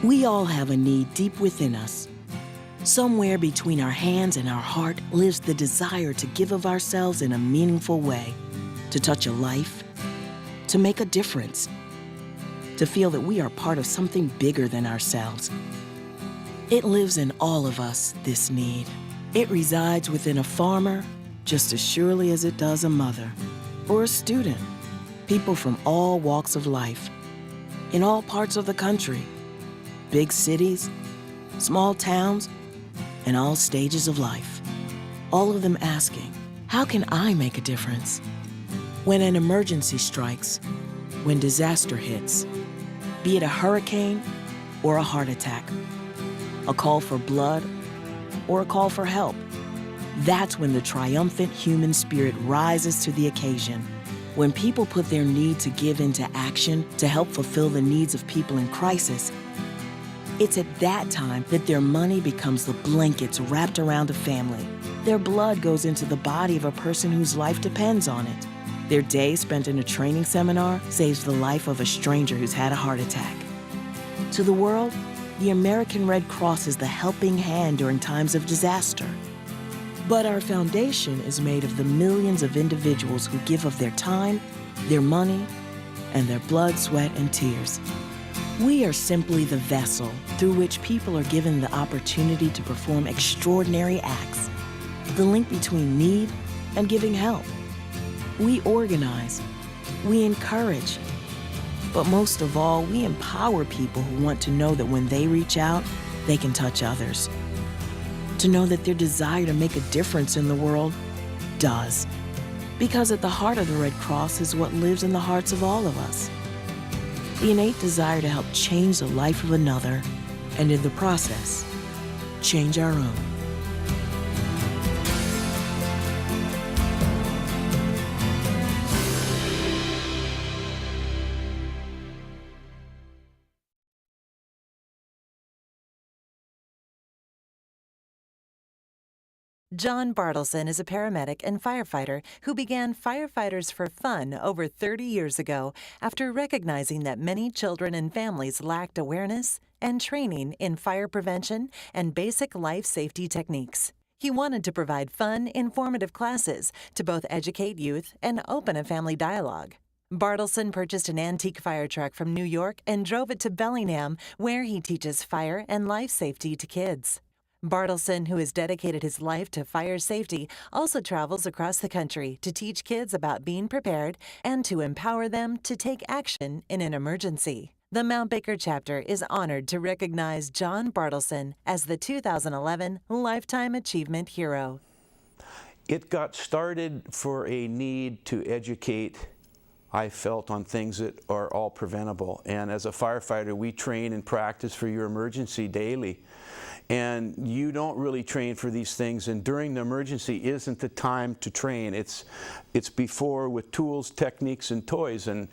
We all have a need deep within us. Somewhere between our hands and our heart lives the desire to give of ourselves in a meaningful way, to touch a life, to make a difference, to feel that we are part of something bigger than ourselves. It lives in all of us, this need. It resides within a farmer just as surely as it does a mother or a student. People from all walks of life, in all parts of the country, big cities, small towns, and all stages of life. All of them asking, how can I make a difference? When an emergency strikes, when disaster hits, be it a hurricane or a heart attack, a call for blood or a call for help, that's when the triumphant human spirit rises to the occasion. When people put their need to give into action to help fulfill the needs of people in crisis, it's at that time that their money becomes the blankets wrapped around a family. Their blood goes into the body of a person whose life depends on it. Their day spent in a training seminar saves the life of a stranger who's had a heart attack. To the world, the American Red Cross is the helping hand during times of disaster. But our foundation is made of the millions of individuals who give of their time, their money, and their blood, sweat, and tears. We are simply the vessel through which people are given the opportunity to perform extraordinary acts, the link between need and giving help. We organize, we encourage, but most of all, we empower people who want to know that when they reach out, they can touch others. To know that their desire to make a difference in the world does. Because at the heart of the Red Cross is what lives in the hearts of all of us. The innate desire to help change the life of another, and in the process, change our own. John Bartleson is a paramedic and firefighter who began Firefighters for Fun over 30 years ago after recognizing that many children and families lacked awareness and training in fire prevention and basic life safety techniques. He wanted to provide fun, informative classes to both educate youth and open a family dialogue. Bartleson purchased an antique fire truck from New York and drove it to Bellingham, where he teaches fire and life safety to kids. Bartleson, who has dedicated his life to fire safety, also travels across the country to teach kids about being prepared and to empower them to take action in an emergency. The Mount Baker chapter is honored to recognize John Bartleson as the 2011 Lifetime Achievement Hero. It got started for a need to educate, I felt, on things that are all preventable. And as a firefighter, we train and practice for your emergency daily. And you don't really train for these things, and during the emergency isn't the time to train. It's before, with tools, techniques, and toys. And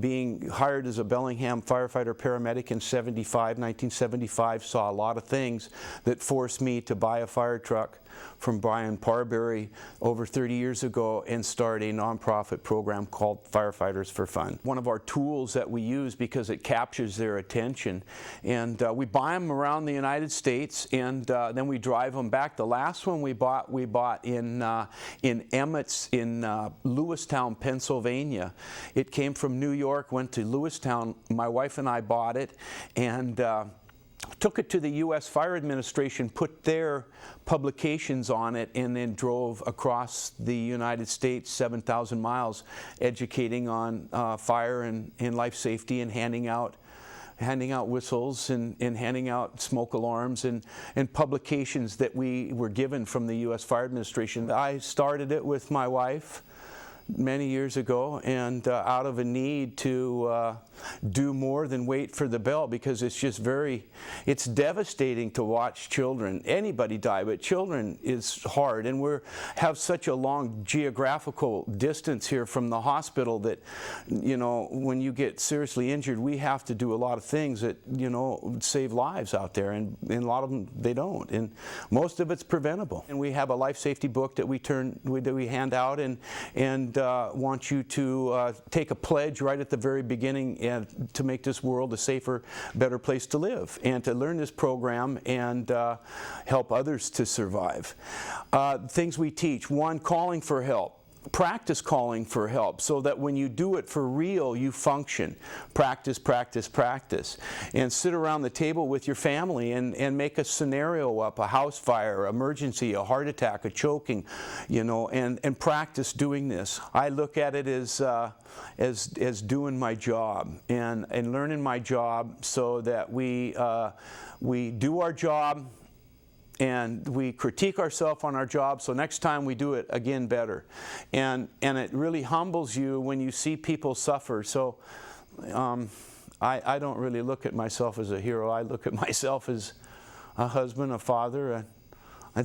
being hired as a Bellingham firefighter paramedic in 1975, saw a lot of things that forced me to buy a fire truck from Brian Parberry over 30 years ago and start a nonprofit program called Firefighters for Fun. One of our tools that we use because it captures their attention, and we buy them around the United States, and then we drive them back. The last one we bought in Emmets in Lewistown, Pennsylvania. It came from New York, went to Lewistown. My wife and I bought it, and took it to the U.S. Fire Administration, put their publications on it, and then drove across the United States 7,000 miles educating on fire and life safety, and handing out whistles and handing out smoke alarms and publications that we were given from the U.S. Fire Administration. I started it with my wife many years ago, and out of a need to do more than wait for the bell, because it's devastating to watch children, anybody die, but children is hard, and we have such a long geographical distance here from the hospital that, you know, when you get seriously injured, we have to do a lot of things that, you know, save lives out there, and a lot of them, they don't, and most of it's preventable. And we have a life safety book that we hand out, and and want you to take a pledge right at the very beginning and to make this world a safer, better place to live, and to learn this program and help others to survive. Things we teach: one, calling for help. Practice calling for help so that when you do it for real, you function. Practice, practice, practice. And sit around the table with your family and make a scenario up, a house fire, emergency, a heart attack, a choking, you know, and practice doing this. I look at it as doing my job and learning my job so that we do our job, and we critique ourselves on our job, so next time we do it again better. And it really humbles you when you see people suffer. So I don't really look at myself as a hero. I look at myself as a husband, a father, a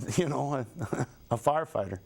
firefighter.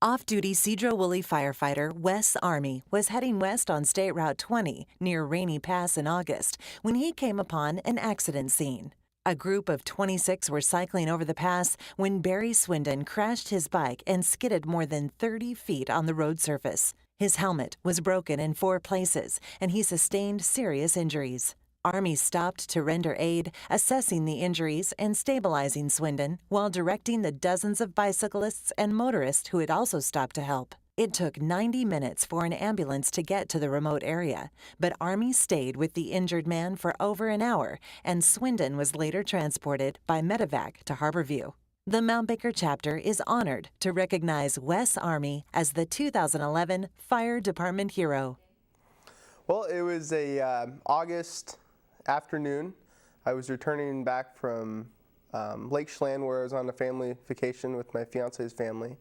Off-duty Sedro-Woolley firefighter Wes Army was heading west on State Route 20 near Rainy Pass in August when he came upon an accident scene. A group of 26 were cycling over the pass when Barry Swindon crashed his bike and skidded more than 30 feet on the road surface. His helmet was broken in 4 places, and he sustained serious injuries. Army stopped to render aid, assessing the injuries and stabilizing Swindon while directing the dozens of bicyclists and motorists who had also stopped to help. It took 90 minutes for an ambulance to get to the remote area, but Army stayed with the injured man for over an hour, and Swindon was later transported by medevac to Harborview. The Mount Baker chapter is honored to recognize Wes Army as the 2011 Fire Department Hero. Well, it was a August afternoon. I was returning back from Lake Chelan, where I was on a family vacation with my fiance's family,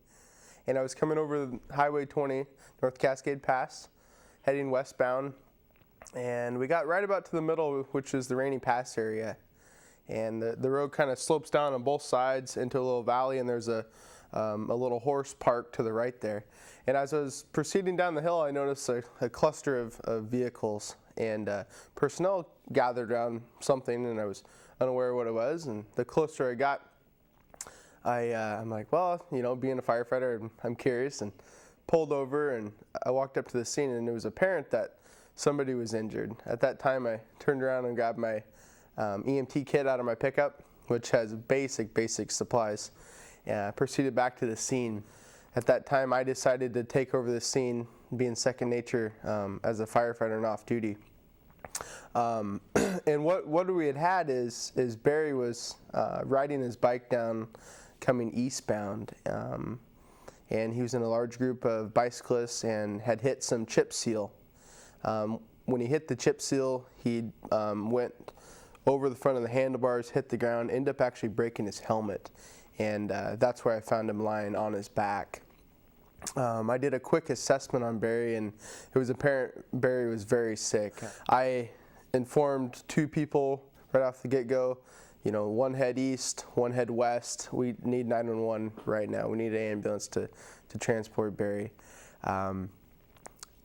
and I was coming over Highway 20 North Cascade Pass, heading westbound, and we got right about to the middle, which is the Rainy Pass area, and the road kind of slopes down on both sides into a little valley, and there's a little horse park to the right there. And as I was proceeding down the hill, I noticed a cluster of vehicles and personnel gathered around something, and I was unaware of what it was. And the closer I got, I'm like, well, you know, being a firefighter, I'm curious, and pulled over, and I walked up to the scene, and it was apparent that somebody was injured. At that time, I turned around and grabbed my EMT kit out of my pickup, which has basic supplies, and I proceeded back to the scene. At that time, I decided to take over the scene, being second nature as a firefighter and off duty. And what we had is Barry was riding his bike down, coming eastbound, and he was in a large group of bicyclists and had hit some chip seal. When he hit the chip seal, he went over the front of the handlebars, hit the ground, ended up actually breaking his helmet, and that's where I found him lying on his back. I did a quick assessment on Barry, and it was apparent Barry was very sick. I informed 2 people right off the get-go, you know, one head east, one head west. We need 911 right now. We need an ambulance to transport Barry.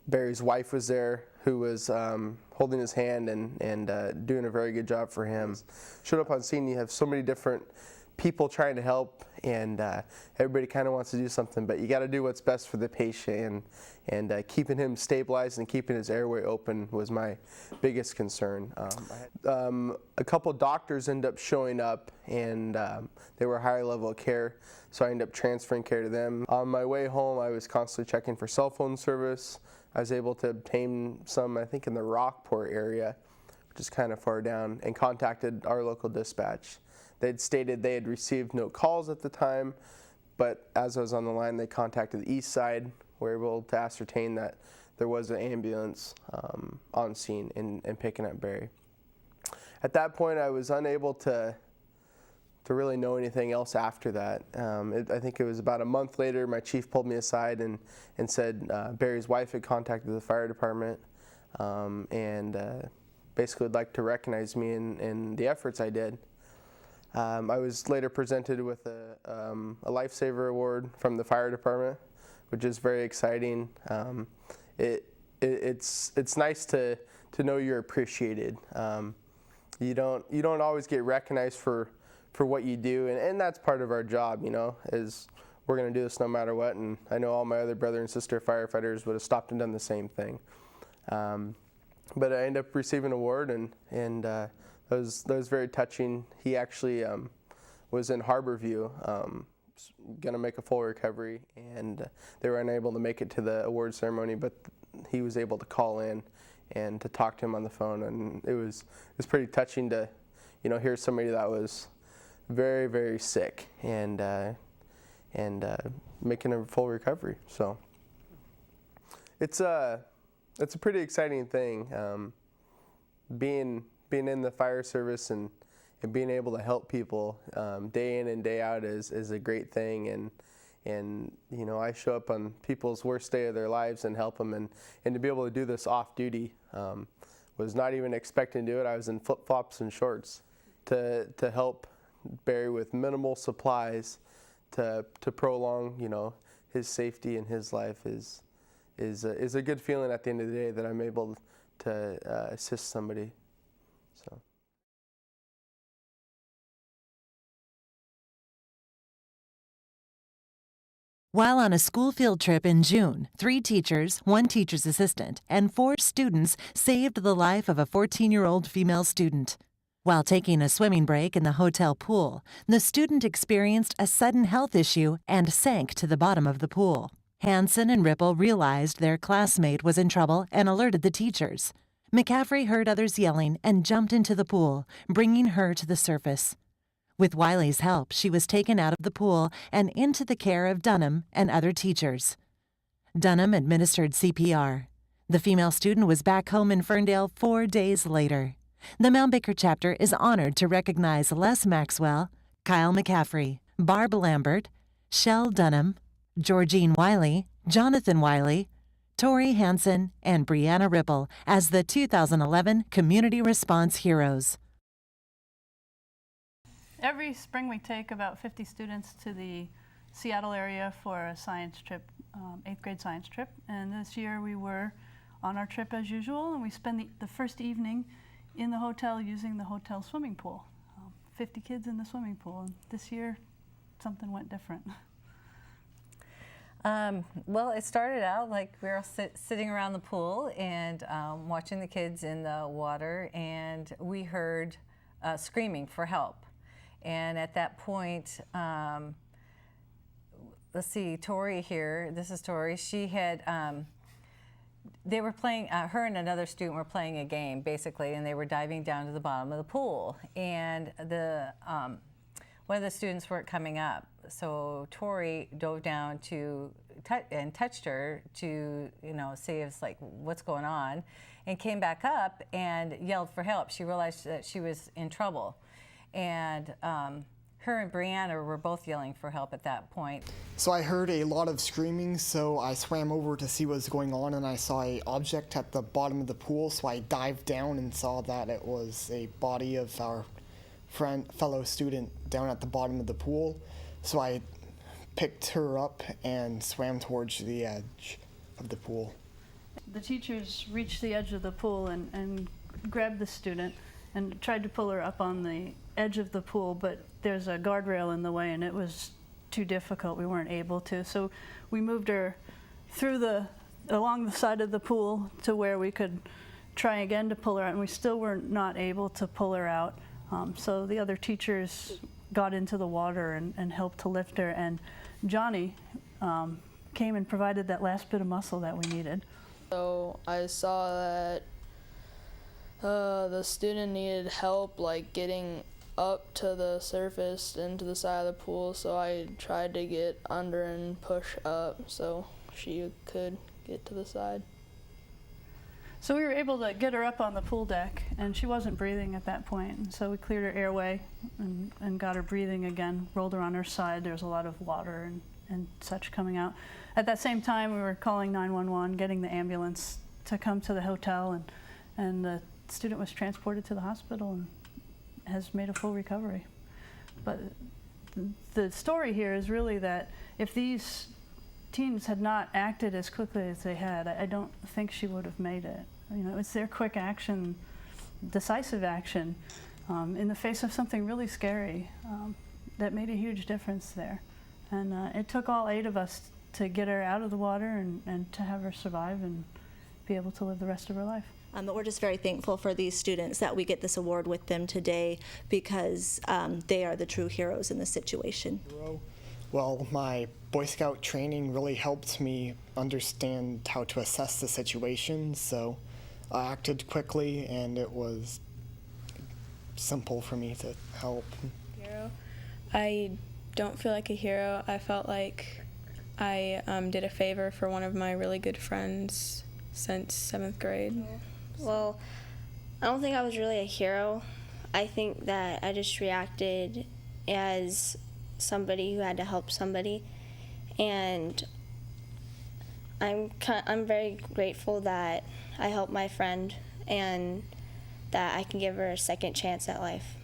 Barry's wife was there, who was holding his hand and doing a very good job for him. Showed up on scene, you have so many different people trying to help, and everybody kind of wants to do something, but you got to do what's best for the patient, and keeping him stabilized and keeping his airway open was my biggest concern. A couple doctors ended up showing up, and they were higher level of care, so I ended up transferring care to them. On my way home, I was constantly checking for cell phone service. I was able to obtain some, I think, in the Rockport area, which is kind of far down, and contacted our local dispatch. They'd stated they had received no calls at the time, but as I was on the line, they contacted the east side. We were able to ascertain that there was an ambulance on scene and picking up Barry. At that point, I was unable to really know anything else after that. I think it was about a month later, my chief pulled me aside and said Barry's wife had contacted the fire department and basically would like to recognize me in the efforts I did. I was later presented with a Lifesaver Award from the fire department, which is very exciting. It's nice to know you're appreciated. You don't always get recognized for for what you do, and that's part of our job, is we're going to do this no matter what. And I know all my other brother and sister firefighters would have stopped and done the same thing. But I ended up receiving an award, and that was very touching. He actually was in Harborview, going to make a full recovery, and they were unable to make it to the award ceremony, but he was able to call in and to talk to him on the phone, and it was pretty touching to hear somebody that was very, very sick and making a full recovery. So it's a pretty exciting thing, being in the fire service and being able to help people day in and day out is a great thing. And I show up on people's worst day of their lives and help them, and to be able to do this off duty, was not even expecting to do it. I was in flip-flops and shorts to help Barry with minimal supplies to prolong his safety and his life is a good feeling at the end of the day that I'm able to assist somebody. So. While on a school field trip in June, 3 teachers, 1 teacher's assistant, and 4 students saved the life of a 14-year-old female student. While taking a swimming break in the hotel pool, the student experienced a sudden health issue and sank to the bottom of the pool. Hansen and Ripple realized their classmate was in trouble and alerted the teachers. McCaffrey heard others yelling and jumped into the pool, bringing her to the surface. With Wiley's help, she was taken out of the pool and into the care of Dunham and other teachers. Dunham administered CPR. The female student was back home in Ferndale 4 days later. The Mount Baker chapter is honored to recognize Les Maxwell, Kyle McCaffrey, Barb Lambert, Shell Dunham, Georgine Wiley, Jonathan Wiley, Tori Hansen, and Brianna Ripple as the 2011 Community Response Heroes. Every spring we take about 50 students to the Seattle area for a science trip, 8th grade science trip. And this year we were on our trip as usual, and we spent the first evening in the hotel using the hotel swimming pool. 50 kids in the swimming pool. And this year something went different. Well, it started out like we were all sitting around the pool and watching the kids in the water, and we heard screaming for help. And at that point, let's see, Tori here, this is Tori, she had, they were playing, her and another student were playing a game, basically, and they were diving down to the bottom of the pool. And one of the students weren't coming up, so Tori dove down to and touched her to, see if it's like, what's going on, and came back up and yelled for help. She realized that she was in trouble. And her and Brianna were both yelling for help at that point. So I heard a lot of screaming, so I swam over to see what was going on, and I saw an object at the bottom of the pool, so I dived down and saw that it was a body of our fellow student down at the bottom of the pool. So I picked her up and swam towards the edge of the pool. The teachers reached the edge of the pool and grabbed the student and tried to pull her up on the edge of the pool, but there's a guardrail in the way and it was too difficult. We weren't able to. So we moved her along the side of the pool to where we could try again to pull her out, and we still were not able to pull her out. So the other teachers got into the water and helped to lift her, and Johnny came and provided that last bit of muscle that we needed. So I saw that the student needed help, like getting up to the surface into the side of the pool, so I tried to get under and push up so she could get to the side. So we were able to get her up on the pool deck, and she wasn't breathing at that point, and so we cleared her airway and got her breathing again, rolled her on her side. There was a lot of water and such coming out. At that same time, we were calling 911, getting the ambulance to come to the hotel, and the student was transported to the hospital and has made a full recovery. But the story here is really that if these teens had not acted as quickly as they had, I don't think she would have made it. It's their quick action, decisive action, in the face of something really scary that made a huge difference there. And it took all 8 of us to get her out of the water and to have her survive and be able to live the rest of her life. But we're just very thankful for these students that we get this award with them today because they are the true heroes in this situation. Well, my Boy Scout training really helped me understand how to assess the situation, so I acted quickly and it was simple for me to help. Hero. I don't feel like a hero. I felt like I did a favor for one of my really good friends since 7th grade. Well, I don't think I was really a hero. I think that I just reacted as somebody who had to help somebody, and I'm very grateful that I helped my friend and that I can give her a second chance at life.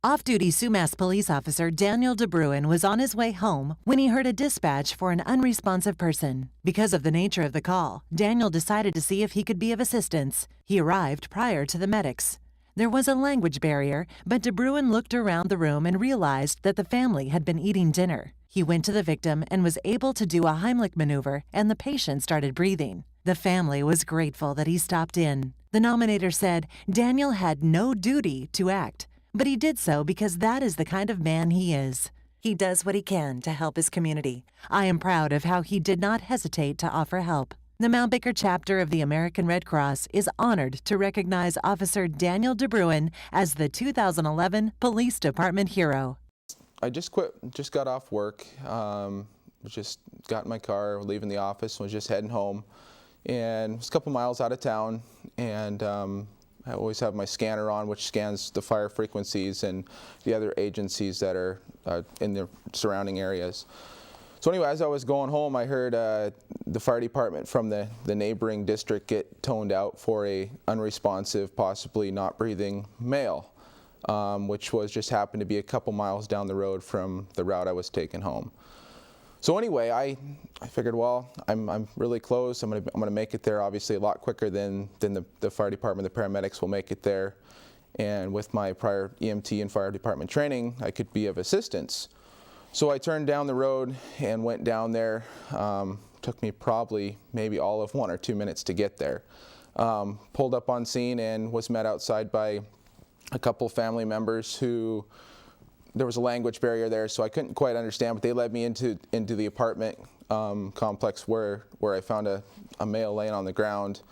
Off-duty Sumas police officer Daniel DeBruin was on his way home when he heard a dispatch for an unresponsive person. Because of the nature of the call, Daniel decided to see if he could be of assistance. He arrived prior to the medics. There was a language barrier, but DeBruin looked around the room and realized that the family had been eating dinner. He went to the victim and was able to do a Heimlich maneuver, and the patient started breathing. The family was grateful that he stopped in. The nominator said Daniel had no duty to act, but he did so because that is the kind of man he is. He does what he can to help his community. I am proud of how he did not hesitate to offer help. The Mount Baker chapter of the American Red Cross is honored to recognize Officer Daniel DeBruin as the 2011 Police Department Hero. I just got off work, just got in my car, leaving the office, was just heading home, and it was a couple miles out of town, and I always have my scanner on, which scans the fire frequencies and the other agencies that are in the surrounding areas. So anyway, as I was going home, I heard the fire department from the neighboring district get toned out for a unresponsive, possibly not breathing male, which just happened to be a couple miles down the road from the route I was taking home. So anyway, I figured, well, I'm really close. I'm gonna make it there obviously a lot quicker than the fire department. The paramedics will make it there, and with my prior EMT and fire department training, I could be of assistance. So I turned down the road and went down there. Took me probably maybe all of 1 or 2 minutes to get there. Pulled up on scene and was met outside by a couple family members who. There was a language barrier there, so I couldn't quite understand, but they led me into the apartment complex where I found a male laying on the ground.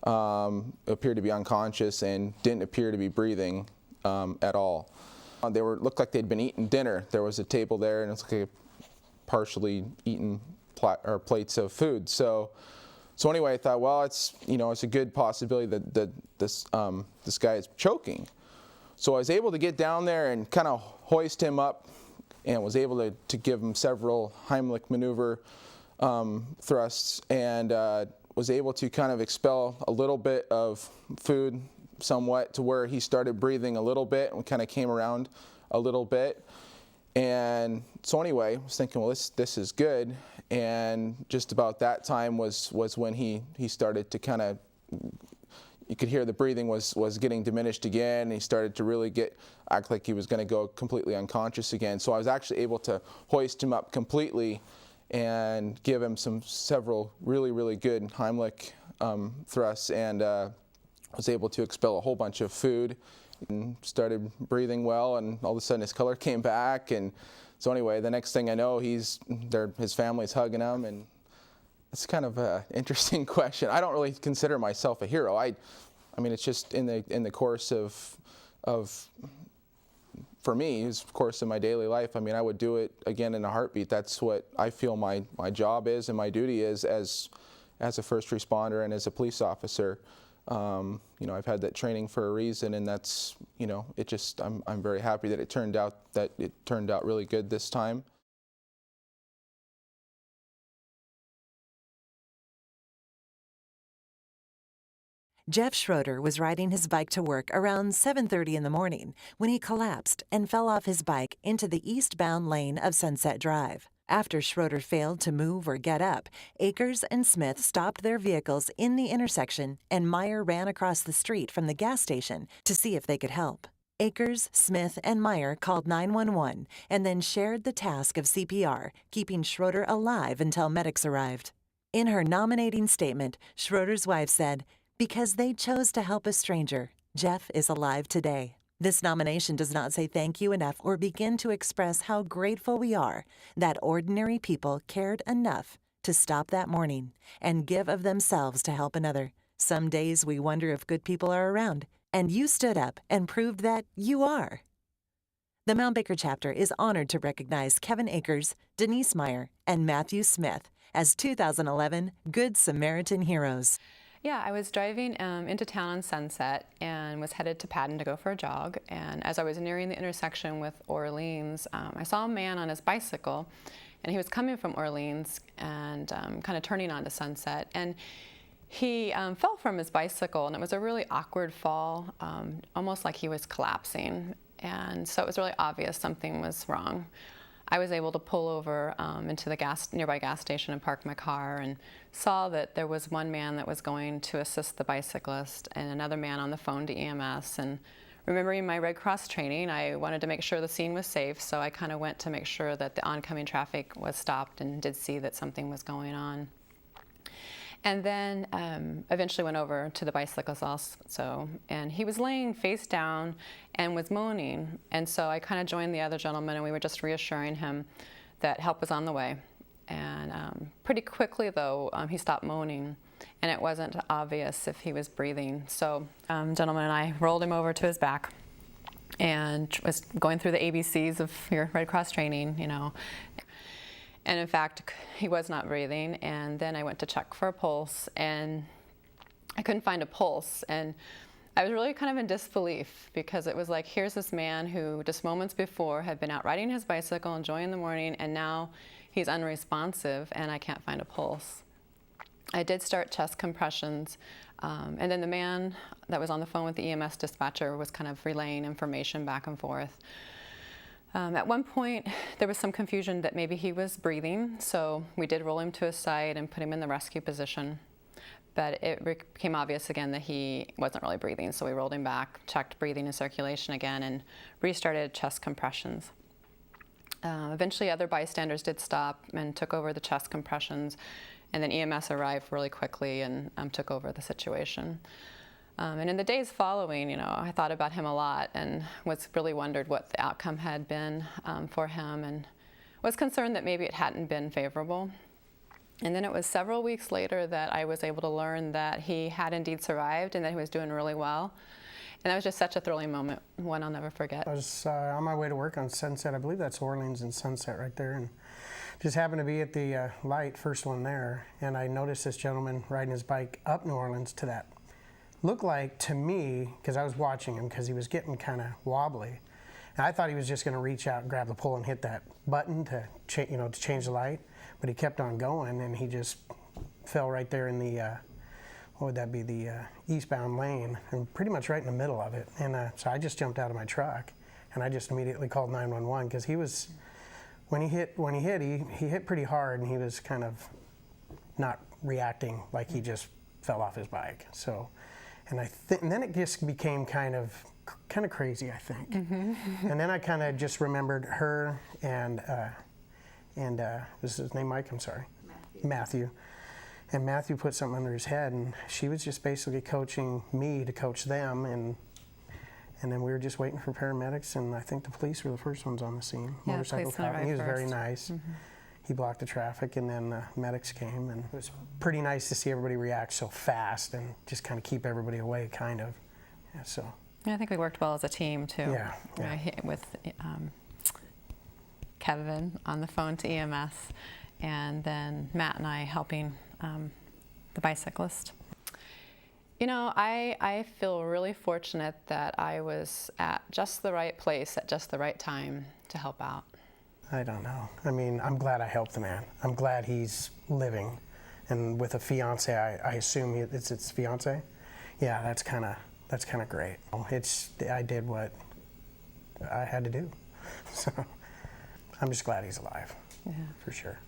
Appeared to be unconscious and didn't appear to be breathing at all. They looked like they'd been eating dinner. There was a table there, and it's like a partially eaten plates of food. So anyway, I thought, well, it's a good possibility that this guy is choking. So I was able to get down there and kind of hoist him up, and was able to give him several Heimlich maneuver thrusts, and was able to kind of expel a little bit of food somewhat to where he started breathing a little bit and kind of came around a little bit. And so anyway, I was thinking, well, this is good. And just about that time was when he started to kind of, you could hear the breathing was getting diminished again, and he started to really act like he was going to go completely unconscious again. So I was actually able to hoist him up completely and give him several really, really good Heimlich thrusts, and was able to expel a whole bunch of food and started breathing well, and all of a sudden his color came back. And so anyway, the next thing I know, his family's hugging him, and it's kind of an interesting question. I don't really consider myself a hero. I mean, it's just in the course of for me, it's of course in my daily life. I mean, I would do it again in a heartbeat. That's what I feel my job is and my duty is as a first responder and as a police officer. I've had that training for a reason, and that's, I'm very happy that it turned out really good this time. Jeff Schroeder was riding his bike to work around 7:30 in the morning when he collapsed and fell off his bike into the eastbound lane of Sunset Drive. After Schroeder failed to move or get up, Akers and Smith stopped their vehicles in the intersection, and Meyer ran across the street from the gas station to see if they could help. Akers, Smith, and Meyer called 911 and then shared the task of CPR, keeping Schroeder alive until medics arrived. In her nominating statement, Schroeder's wife said, "Because they chose to help a stranger, Jeff is alive today." This nomination does not say thank you enough or begin to express how grateful we are that ordinary people cared enough to stop that morning and give of themselves to help another. Some days we wonder if good people are around, and you stood up and proved that you are. The Mount Baker chapter is honored to recognize Kevin Akers, Denise Meyer, and Matthew Smith as 2011 Good Samaritan Heroes. Yeah, I was driving into town on Sunset and was headed to Patton to go for a jog. And as I was nearing the intersection with Orleans, I saw a man on his bicycle, and he was coming from Orleans and kind of turning onto Sunset. And he fell from his bicycle, and it was a really awkward fall, almost like he was collapsing. And so it was really obvious something was wrong. I was able to pull over into the nearby gas station and park my car, and saw that there was one man that was going to assist the bicyclist and another man on the phone to EMS. And remembering my Red Cross training, I wanted to make sure the scene was safe, so I kind of went to make sure that the oncoming traffic was stopped and did see that something was going on. And then eventually went over to the bicyclist also, and he was laying face down and was moaning. And so I kind of joined the other gentleman, and we were just reassuring him that help was on the way. And pretty quickly, though, he stopped moaning, and it wasn't obvious if he was breathing. So gentleman and I rolled him over to his back and was going through the ABCs of your Red Cross training, you know. And in fact, he was not breathing. And then I went to check for a pulse, and I couldn't find a pulse. And I was really kind of in disbelief, because it was like, here's this man who just moments before had been out riding his bicycle, enjoying the morning, and now he's unresponsive, and I can't find a pulse. I did start chest compressions, and then the man that was on the phone with the EMS dispatcher was kind of relaying information back and forth. At one point, there was some confusion that maybe he was breathing, so we did roll him to his side and put him in the rescue position. But it became obvious again that he wasn't really breathing, so we rolled him back, checked breathing and circulation again, and restarted chest compressions. Eventually, other bystanders did stop and took over the chest compressions, and then EMS arrived really quickly and took over the situation. And in the days following, you know, I thought about him a lot and really wondered what the outcome had been for him, and was concerned that maybe it hadn't been favorable. And then it was several weeks later that I was able to learn that he had indeed survived and that he was doing really well. And that was just such a thrilling moment, one I'll never forget. I was on my way to work on Sunset. I believe that's Orleans and Sunset right there. And just happened to be at the light, first one there, and I noticed this gentleman riding his bike up New Orleans to that. Looked like to me, because I was watching him, because he was getting kind of wobbly, and I thought he was just going to reach out and grab the pole and hit that button to change the light, but he kept on going, and he just fell right there in the what would that be, the eastbound lane, and pretty much right in the middle of it. And so I just jumped out of my truck, and I just immediately called 911, because he was, when he hit, he hit pretty hard, and he was kind of not reacting like he just fell off his bike. So. And and then it just became kind of crazy, I think. Mm-hmm. And then I kind of just remembered her and was his name Mike? I'm sorry, Matthew. And Matthew put something under his head, and she was just basically coaching me to coach them, and then we were just waiting for paramedics, and I think the police were the first ones on the scene. Yeah, motorcycle cop, and he was very nice. Mm-hmm. He blocked the traffic, and then medics came, and it was pretty nice to see everybody react so fast and just kind of keep everybody away, kind of. Yeah, so. Yeah, I think we worked well as a team too. Yeah. With Kevin on the phone to EMS, and then Matt and I helping the bicyclist. You know, I feel really fortunate that I was at just the right place at just the right time to help out. I don't know. I mean, I'm glad I helped the man. I'm glad he's living, and with a fiance, I assume it's his fiance. Yeah, that's kind of great. I did what I had to do, so I'm just glad he's alive. Yeah, for sure.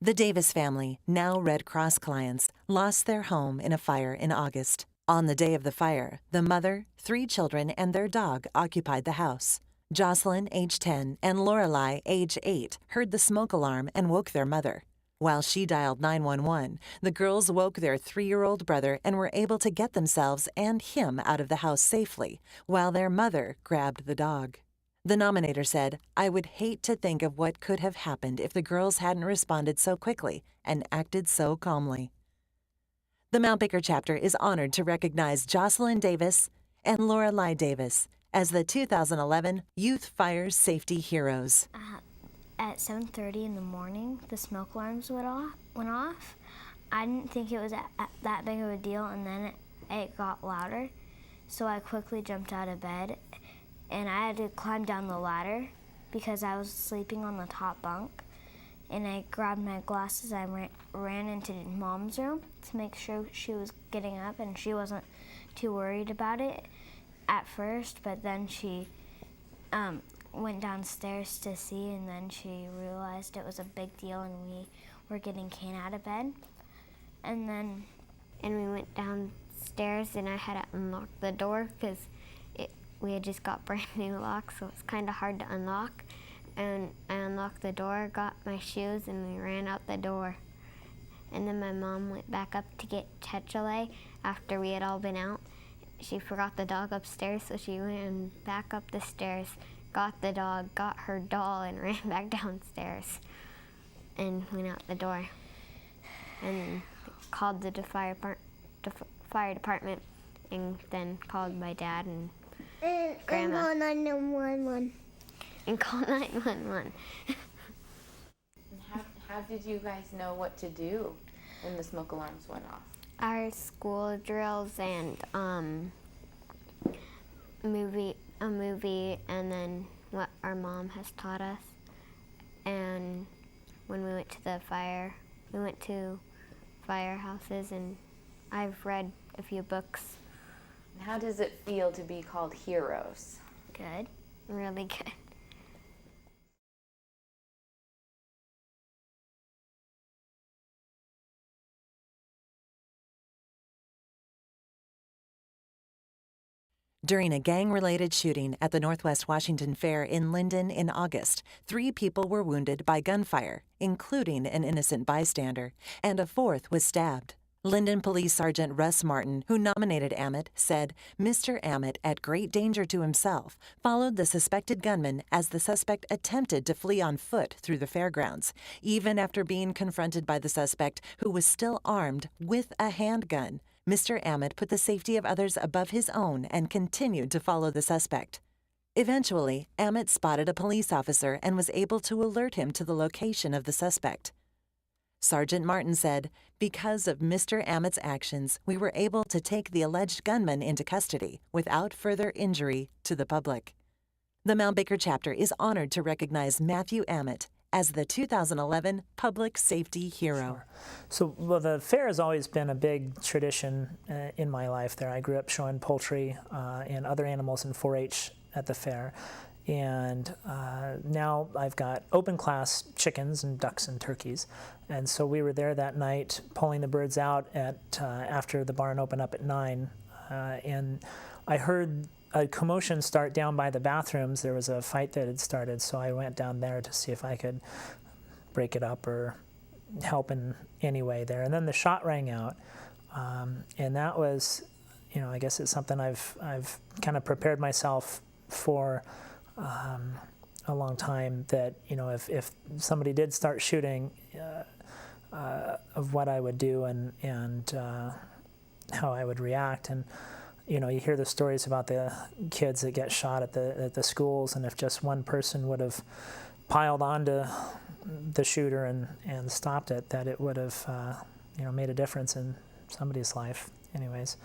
The Davis family, now Red Cross clients, lost their home in a fire in August. On the day of the fire, the mother, 3 children, and their dog occupied the house. Jocelyn, age 10, and Lorelei, age 8, heard the smoke alarm and woke their mother. While she dialed 911, the girls woke their 3-year-old brother and were able to get themselves and him out of the house safely, while their mother grabbed the dog. The nominator said, "I would hate to think of what could have happened if the girls hadn't responded so quickly and acted so calmly." The Mount Baker chapter is honored to recognize Jocelyn Davis and Lorelei Davis as the 2011 Youth Fire Safety Heroes. At 7:30 in the morning, the smoke alarms went off. I didn't think it was that big of a deal, and then it got louder. So I quickly jumped out of bed, and I had to climb down the ladder because I was sleeping on the top bunk. And I grabbed my glasses. I ran into Mom's room to make sure she was getting up, and she wasn't too worried about it at first, but then she went downstairs to see, and then she realized it was a big deal and we were getting Kane out of bed. And we went downstairs, and I had to unlock the door because we had just got brand new locks, so it's kind of hard to unlock. And I unlocked the door, got my shoes, and we ran out the door. And then my mom went back up to get Tetchale after we had all been out. She forgot the dog upstairs, so she went back up the stairs, got the dog, got her doll, and ran back downstairs and went out the door. And called the fire department, and then called my dad and Grandma. And call 911. How did you guys know what to do when the smoke alarms went off? Our school drills and a movie, and then what our mom has taught us. And when we went to firehouses, and I've read a few books. How does it feel to be called heroes? Good, really good. During a gang-related shooting at the Northwest Washington Fair in Linden in August, 3 people were wounded by gunfire, including an innocent bystander, and a 4th was stabbed. Linden Police Sergeant Russ Martin, who nominated Ammett, said Mr. Ammett, at great danger to himself, followed the suspected gunman as the suspect attempted to flee on foot through the fairgrounds, even after being confronted by the suspect, who was still armed with a handgun. Mr. Ammett put the safety of others above his own and continued to follow the suspect. Eventually, Ammett spotted a police officer and was able to alert him to the location of the suspect. Sergeant Martin said, "Because of Mr. Ammett's actions, we were able to take the alleged gunman into custody without further injury to the public." The Mount Baker chapter is honored to recognize Matthew Ammett as the 2011 Public Safety Hero. So, well, the fair has always been a big tradition in my life there. I grew up showing poultry and other animals in 4-H at the fair. And now I've got open class chickens and ducks and turkeys. And so we were there that night pulling the birds out after the barn opened up at 9. And I heard a commotion start down by the bathrooms. There was a fight that had started, so I went down there to see if I could break it up or help in any way there. And then the shot rang out, and that was, I guess it's something I've kind of prepared myself for a long time. That if somebody did start shooting, of what I would do and how I would react. And you hear the stories about the kids that get shot at the schools, and if just one person would have piled onto the shooter and stopped it, that it would have made a difference in somebody's life. Anyways,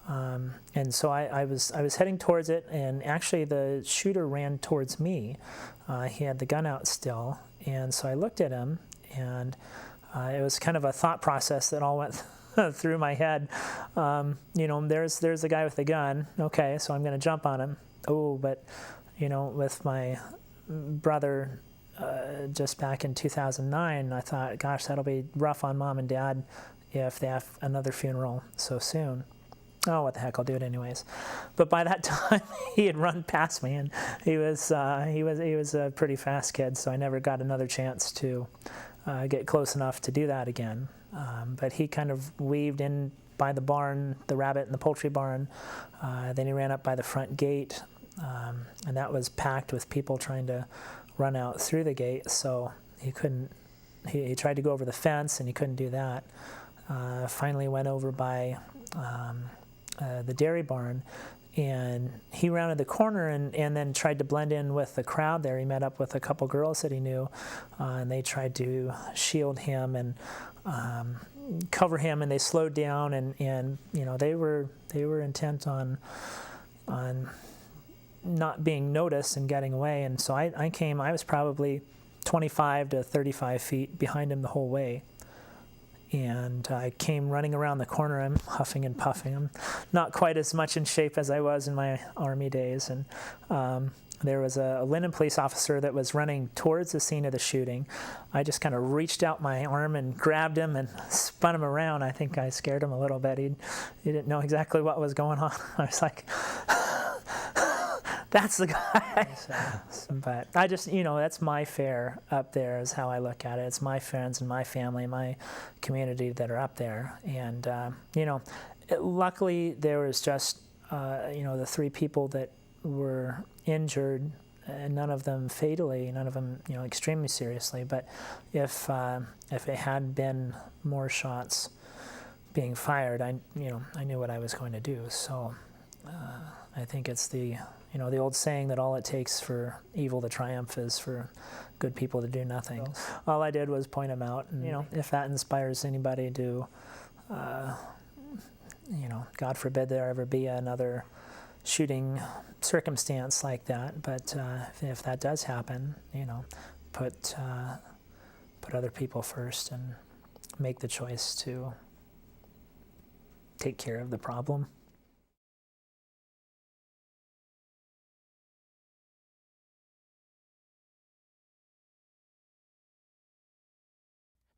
and so I was heading towards it, and actually the shooter ran towards me. He had the gun out still, and so I looked at him, and it was kind of a thought process that all went through my head. You know, there's a guy with a gun. Okay, so I'm going to jump on him. Oh, but, you know, with my brother just back in 2009, I thought, gosh, that'll be rough on Mom and Dad if they have another funeral so soon. Oh, what the heck, I'll do it anyways. But by that time, he had run past me, and he was a pretty fast kid, so I never got another chance to get close enough to do that again. But he kind of weaved in by the barn, the rabbit and the poultry barn. Then he ran up by the front gate, and that was packed with people trying to run out through the gate, so he couldn't. He tried to go over the fence, and he couldn't do that. Finally went over by the dairy barn, and he rounded the corner and then tried to blend in with the crowd there. He met up with a couple girls that he knew, and they tried to shield him and cover him, and they slowed down, and you know, they were intent on not being noticed and getting away. And so I was probably 25 to 35 feet behind him the whole way. And I came running around the corner. I'm huffing and puffing. I'm not quite as much in shape as I was in my Army days. And there was a Linden police officer that was running towards the scene of the shooting. I just kind of reached out my arm and grabbed him and spun him around. I think I scared him a little bit. He didn't know exactly what was going on. I was like, that's the guy. But I just, you know, that's my fare up there is how I look at it. It's my friends and my family, my community that are up there. And, you know, luckily there was just, you know, the 3 people that were injured, and none of them fatally, none of them, you know, extremely seriously. But if it had been more shots being fired, I knew what I was going to do. So I think it's the old saying that all it takes for evil to triumph is for good people to do nothing. All I did was point them out, and, you know, if that inspires anybody to, you know, God forbid there ever be another shooting circumstance like that, but if that does happen, you know, put other people first and make the choice to take care of the problem.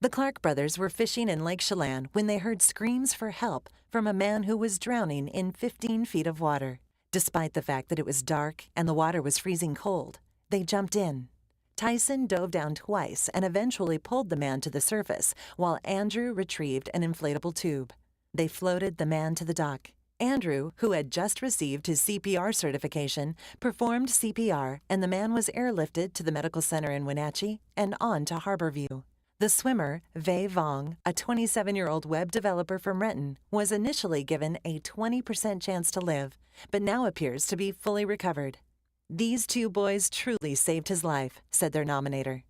The Clark brothers were fishing in Lake Chelan when they heard screams for help from a man who was drowning in 15 feet of water. Despite the fact that it was dark and the water was freezing cold, they jumped in. Tyson dove down twice and eventually pulled the man to the surface, while Andrew retrieved an inflatable tube. They floated the man to the dock. Andrew, who had just received his CPR certification, performed CPR, and the man was airlifted to the medical center in Wenatchee and on to Harborview. The swimmer, Vei Vong, a 27-year-old web developer from Renton, was initially given a 20% chance to live, but now appears to be fully recovered. These 2 boys truly saved his life, said their nominator.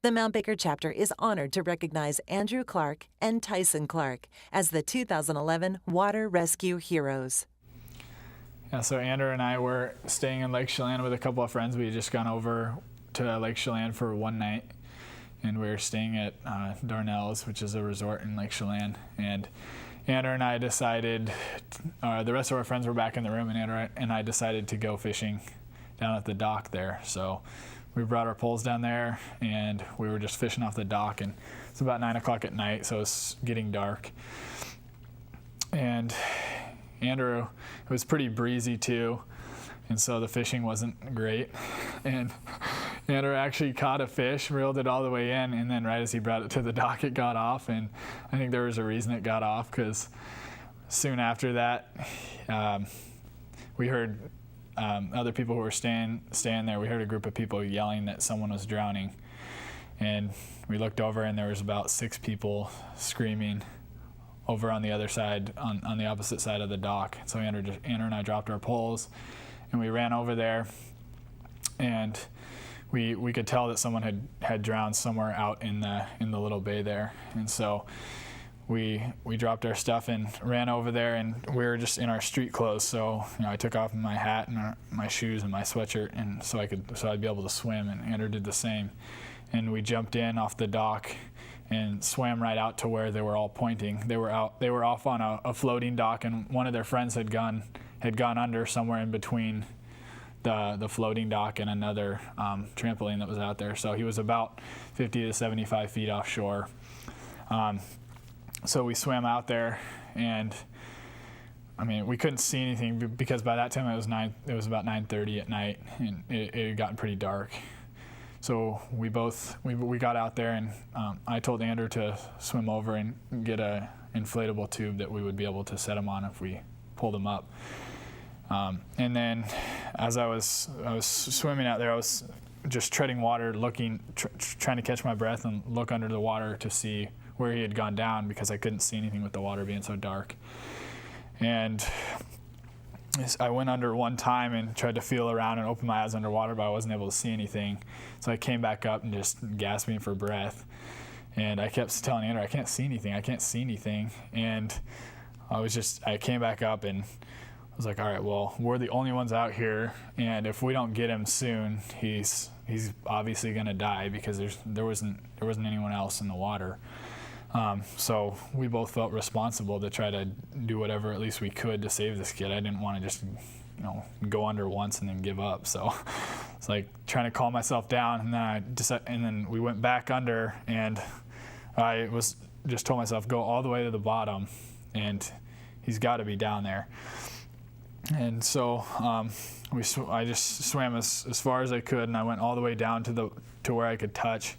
The Mount Baker chapter is honored to recognize Andrew Clark and Tyson Clark as the 2011 Water Rescue Heroes. Yeah, so Andrew and I were staying in Lake Chelan with a couple of friends. We had just gone over to Lake Chelan for one night. And we were staying at Darnell's, which is a resort in Lake Chelan. And Andrew and I decided, the rest of our friends were back in the room, and Andrew and I decided to go fishing down at the dock there. So we brought our poles down there, and we were just fishing off the dock. And it's about 9 o'clock at night, so it's getting dark. And Andrew, it was pretty breezy too, and so the fishing wasn't great. And Andrew actually caught a fish, reeled it all the way in, and then right as he brought it to the dock, it got off. And I think there was a reason it got off, because soon after that, we heard other people who were staying there. We heard a group of people yelling that someone was drowning, and we looked over, and there was about 6 people screaming over on the other side, on the opposite side of the dock. So Andrew and I dropped our poles, and we ran over there, and we could tell that someone had drowned somewhere out in the little bay there. And so we dropped our stuff and ran over there, and we were just in our street clothes. So, you know, I took off my hat and my shoes and my sweatshirt, and so I'd be able to swim, and Andrew did the same. And we jumped in off the dock, and swam right out to where they were all pointing. They were off on a floating dock, and one of their friends had gone under somewhere in between the floating dock and another trampoline that was out there. So he was about 50 to 75 feet offshore. So we swam out there, and I mean, we couldn't see anything because by that time it was about 9:30 at night, and it had gotten pretty dark. So we got out there, and I told Andrew to swim over and get a inflatable tube that we would be able to set him on if we pulled him up. And then as I was swimming out there, I was just treading water, trying to catch my breath and look under the water to see where he had gone down, because I couldn't see anything with the water being so dark. And I went under one time and tried to feel around and open my eyes underwater, but I wasn't able to see anything. So I came back up and just gasping for breath. And I kept telling Andrew, I can't see anything. And I came back up and I was like, all right, well, we're the only ones out here, and if we don't get him soon, he's obviously going to die, because there wasn't anyone else in the water. So we both felt responsible to try to do whatever at least we could to save this kid. I didn't want to just go under once and then give up. So it's like trying to calm myself down, and then we went back under, and I just told myself, go all the way to the bottom, and he's got to be down there. And so I just swam as far as I could, and I went all the way down to where I could touch.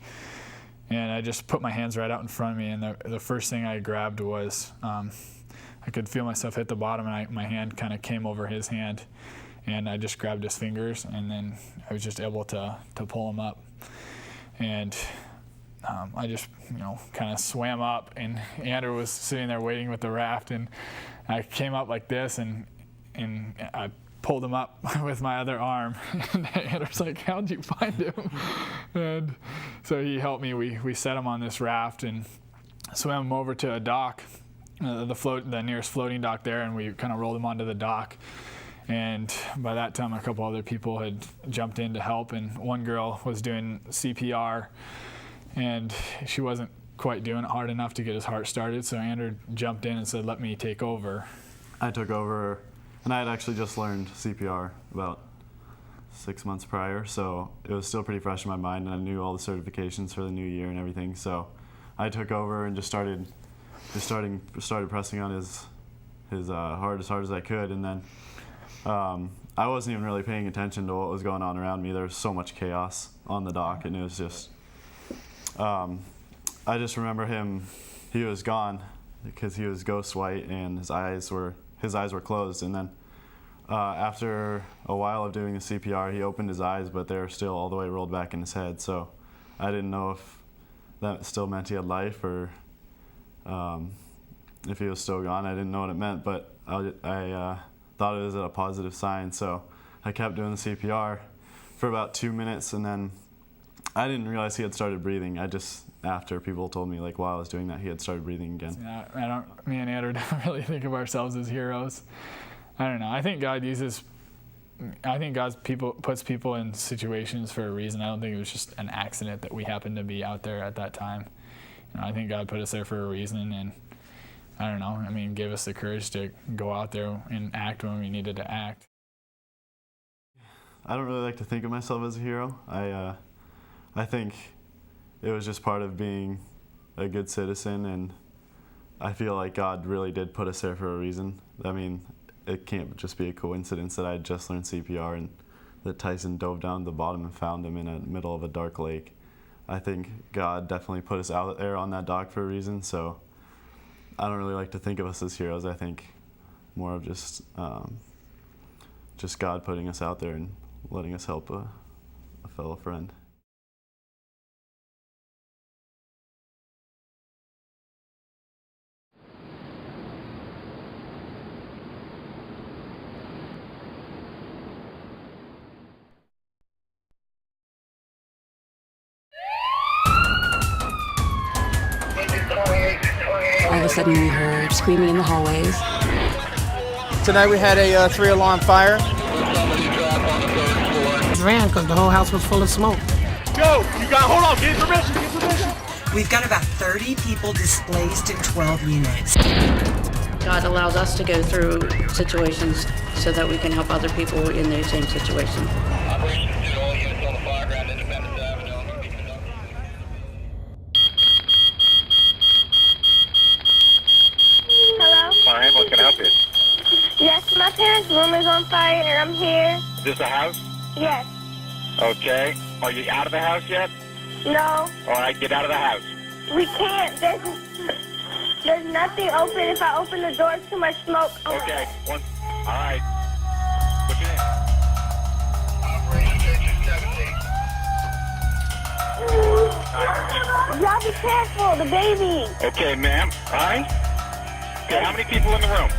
And I just put my hands right out in front of me, and the first thing I grabbed was, I could feel myself hit the bottom, and my hand kind of came over his hand, and I just grabbed his fingers, and then I was just able to pull him up. And I just kind of swam up, and Andrew was sitting there waiting with the raft, and I came up like this, and I pulled him up with my other arm. And Andrew's like, how'd you find him? And so he helped me. We set him on this raft and swam him over to a dock, the nearest floating dock there, and we kind of rolled him onto the dock. And by that time, a couple other people had jumped in to help, and one girl was doing CPR, and she wasn't quite doing it hard enough to get his heart started, so Andrew jumped in and said, let me take over. I took over. And I had actually just learned CPR about 6 months prior, so it was still pretty fresh in my mind, and I knew all the certifications for the new year and everything. So I took over and just started pressing on his heart as hard as I could. And then I wasn't even really paying attention to what was going on around me. There was so much chaos on the dock, and it was just I just remember he was gone because he was ghost white, and his eyes were closed. And then after a while of doing the CPR, he opened his eyes, but they were still all the way rolled back in his head. So I didn't know if that still meant he had life, or if he was still gone. I didn't know what it meant, but I thought it was a positive sign. So I kept doing the CPR for about 2 minutes, and then I didn't realize he had started breathing. After people told me, while I was doing that, he had started breathing again. Yeah, me and Andrew don't really think of ourselves as heroes. I don't know. I think God puts people in situations for a reason. I don't think it was just an accident that we happened to be out there at that time. I think God put us there for a reason, and I don't know. Gave us the courage to go out there and act when we needed to act. I don't really like to think of myself as a hero. I think it was just part of being a good citizen, and I feel like God really did put us there for a reason. It can't just be a coincidence that I had just learned CPR and that Tyson dove down to the bottom and found him in the middle of a dark lake. I think God definitely put us out there on that dock for a reason, so I don't really like to think of us as heroes. I think more of just God putting us out there and letting us help a fellow friend. All of a sudden we heard screaming in the hallways. Tonight we had a 3-alarm fire. Ran because the whole house was full of smoke. Go! Hold on, get permission. We've got about 30 people displaced in 12 units. God allows us to go through situations so that we can help other people in the same situation. Hello? Fine, what can I help you? Yes, my parents' room is on fire and I'm here. Is this a house? Yes. Okay. Are you out of the house yet? No. All right, get out of the house. We can't. There's nothing open. If I open the door, it's too much smoke. Okay. All right. What's your name? Y'all be careful, the baby. Okay, ma'am. All right. Okay, how many people in the room?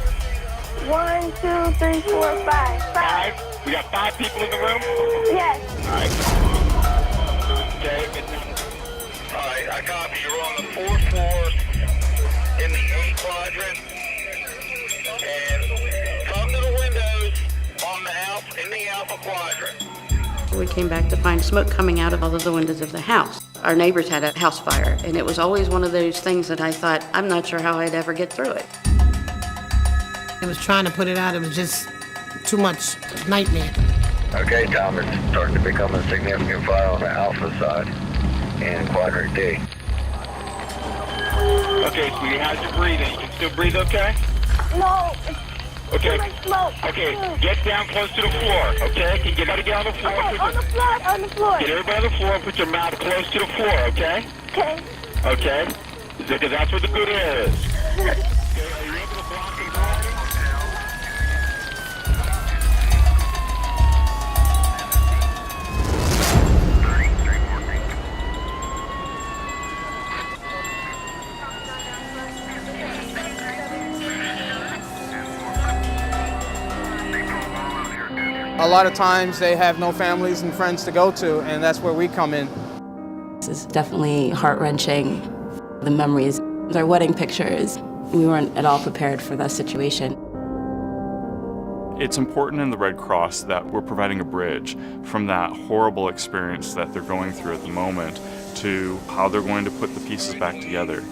1, 2, 3, 4, 5. 5. We got 5 people in the room? Yes. All right. Okay. All right, I copy. You're on the 4th floor in the A quadrant. And come to the windows on the in the Alpha quadrant. We came back to find smoke coming out of all of the windows of the house. Our neighbors had a house fire, and it was always one of those things that I thought, I'm not sure how I'd ever get through it. It was trying to put it out, it was just too much nightmare. Okay, Tom, it's starting to become a significant fire on the Alpha side in quadrant D. Okay, sweetie, how's your breathing? You can still breathe okay? No. Okay. Too much smoke. Okay, get down close to the floor, okay? Can you get on the floor? Okay, on the floor. Get everybody on the floor and put your mouth close to the floor, okay? Okay. Okay? Because that's where the good air is. A lot of times they have no families and friends to go to, and that's where we come in. This is definitely heart-wrenching. The memories, our wedding pictures, we weren't at all prepared for that situation. It's important in the Red Cross that we're providing a bridge from that horrible experience that they're going through at the moment to how they're going to put the pieces back together.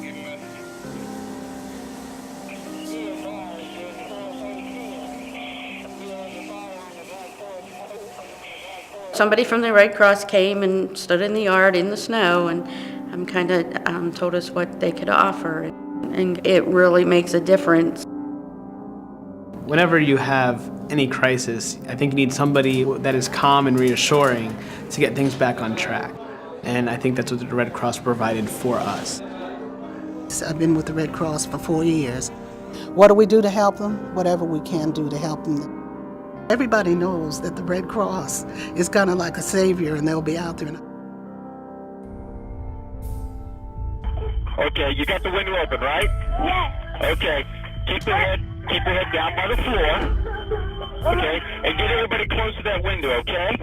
Somebody from the Red Cross came and stood in the yard in the snow and kind of told us what they could offer. And it really makes a difference. Whenever you have any crisis, I think you need somebody that is calm and reassuring to get things back on track. And I think that's what the Red Cross provided for us. I've been with the Red Cross for 4 years. What do we do to help them? Whatever we can do to help them. Everybody knows that the Red Cross is kind of like a savior, and they'll be out there. Okay, you got the window open, right? Yes. Okay, keep your head down by the floor. Okay, and get everybody close to that window, okay?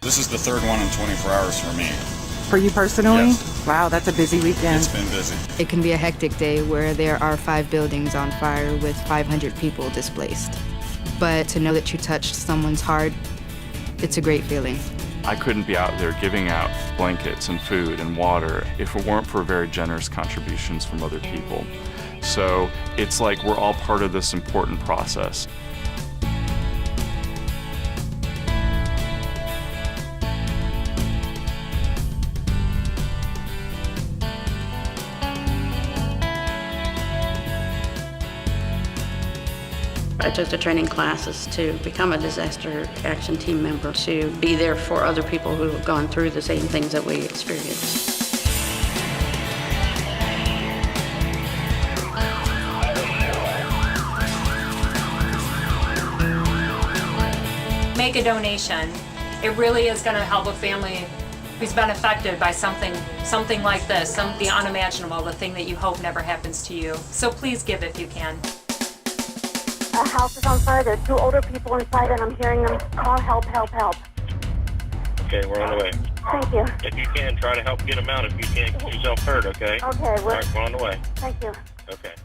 This is the third one in 24 hours for me. For you personally? Yes. Wow, that's a busy weekend. It's been busy. It can be a hectic day where there are 5 buildings on fire with 500 people displaced. But to know that you touched someone's heart, it's a great feeling. I couldn't be out there giving out blankets and food and water if it weren't for very generous contributions from other people. So it's like we're all part of this important process. I took the training classes to become a disaster action team member, to be there for other people who have gone through the same things that we experienced. Make a donation. It really is going to help a family who's been affected by something like this, the unimaginable, the thing that you hope never happens to you. So please give if you can. A house is on fire. There are 2 older people inside, and I'm hearing them call help, help, help. Okay, we're on the way. Thank you. If you can, try to help get them out. If you can't, get yourself hurt, okay? Okay, All right, we're on the way. Thank you. Okay.